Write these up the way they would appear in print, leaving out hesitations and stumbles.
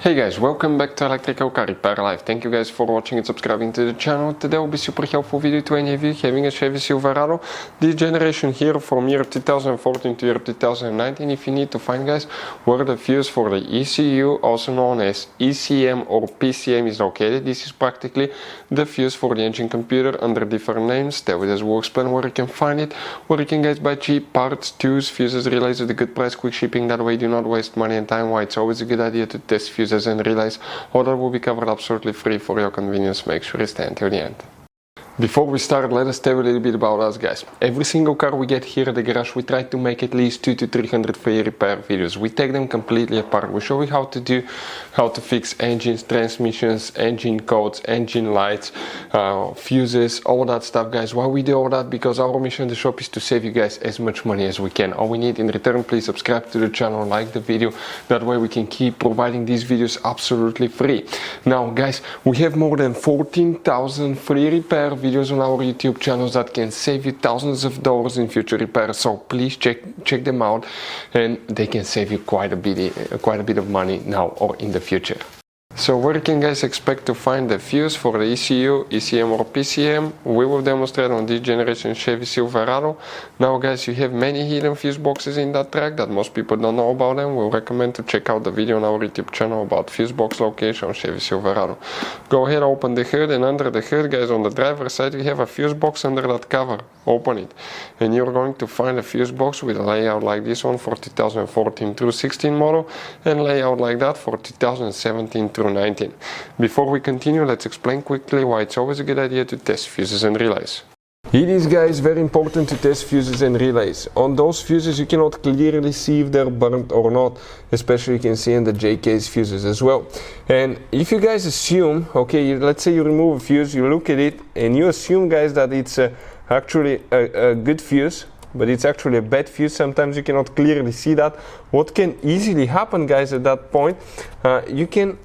Hey guys, welcome back to Electrical Car Repair Live. Thank you guys for watching and subscribing to the channel. Today will be super helpful video to any of you having a Chevy Silverado. This generation here from year 2014 to year 2019. If you need to find guys where the fuse for the ECU, also known as ECM or PCM, is located. This is practically the fuse for the engine computer under different names. David will explain where you can find it, where you can guys buy cheap parts, tools, fuses, relays at a good price, quick shipping. That way you do not waste money and time. Why it's always a good idea to test fuses and relays. All that will be covered absolutely free for your convenience. Make sure you stay until the end. Before we start, let us tell you a little bit about us guys. Every single car we get here at the garage, we try to make at least 200 to 300 free repair videos. We take them completely apart. We show you how to fix engines, transmissions, engine codes, engine lights, fuses, all that stuff guys. Why we do all that? Because our mission in the shop is to save you guys as much money as we can. All we need in return, please subscribe to the channel, like the video. That way we can keep providing these videos absolutely free. Now guys, we have more than 14,000 free repair videos on our YouTube channels that can save you thousands of dollars in future repairs. So please check them out, and they can save you quite a bit of money now or in the future. So where you can guys expect to find the fuse for the ECU, ECM or PCM, we will demonstrate on this generation Chevy Silverado. Now guys, you have many hidden fuse boxes in that track that most people don't know about them. We'll recommend to check out the video on our YouTube channel about fuse box location on Chevy Silverado. Go ahead, open the hood, and under the hood guys, on the driver's side we have a fuse box under that cover. Open it and you're going to find a fuse box with a layout like this one for 2014 through 16 model, and layout like that for 2017 through 19. Before we continue, let's explain quickly why it's always a good idea to test fuses and relays. It is guys very important to test fuses and relays. On those fuses you cannot clearly see if they're burnt or not, especially you can see in the JK's fuses as well. And if you guys assume, okay, let's say you remove a fuse, you look at it and you assume guys that it's actually a good fuse, but it's actually a bad fuse. Sometimes you cannot clearly see that. What can easily happen guys at that point, you can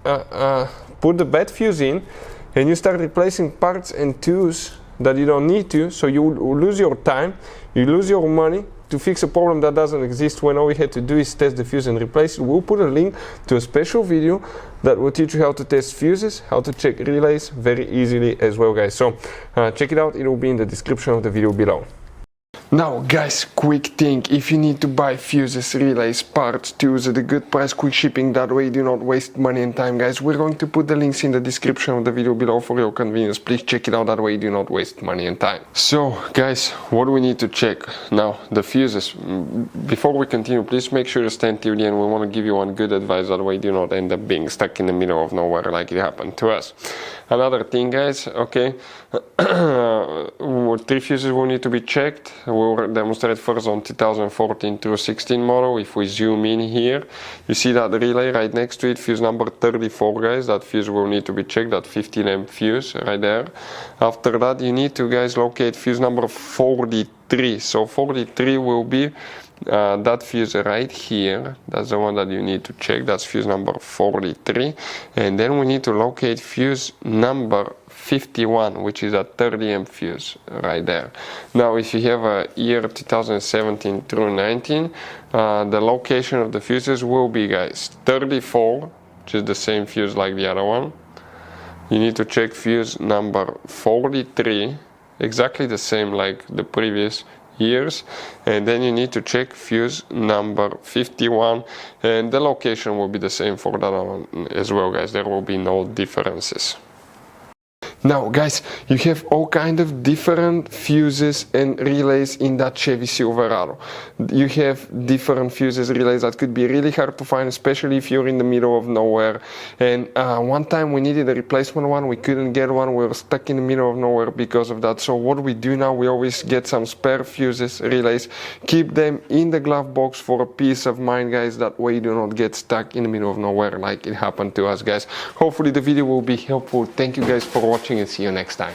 put the bad fuse in and you start replacing parts and tools that you don't need to, so you lose your time, you lose your money to fix a problem that doesn't exist, when all we had to do is test the fuse and replace it. We'll put a link to a special video that will teach you how to test fuses, how to check relays very easily as well guys. So check it out, it will be in the description of the video below. Now guys, quick thing, if you need to buy fuses, relays, parts, tools at a good price, quick shipping, that way you do not waste money and time guys, we're going to put the links in the description of the video below for your convenience. Please check it out, that way you do not waste money and time. So guys, what do we need to check? Now the fuses, before we continue, please make sure to stay till the end. We want to give you one good advice, that way you do not end up being stuck in the middle of nowhere like it happened to us. Another thing guys, okay, 3 fuses will need to be checked. We'll demonstrate first on 2014 through 16 model. If we zoom in here, you see that relay right next to it, fuse number 34 guys, that fuse will need to be checked, that 15 amp fuse right there. After that you need to guys locate fuse number 43. So 43 will be that fuse right here, that's the one that you need to check, that's fuse number 43. And then we need to locate fuse number 51, which is a 30 amp fuse right there. Now if you have a year 2017 through 19, the location of the fuses will be guys 34, which is the same fuse like the other one. You need to check fuse number 43, exactly the same like the previous years, and then you need to check fuse number 51, and the location will be the same for that one as well guys. There will be no differences. Now guys, you have all kind of different fuses and relays in that Chevy Silverado. You have different fuses, relays that could be really hard to find, especially if you're in the middle of nowhere. And one time we needed a replacement one, we couldn't get one, we were stuck in the middle of nowhere because of that. So what we do now, we always get some spare fuses, relays, keep them in the glove box for a peace of mind guys, that way you do not get stuck in the middle of nowhere like it happened to us guys. Hopefully the video will be helpful. Thank you guys for watching and see you next time.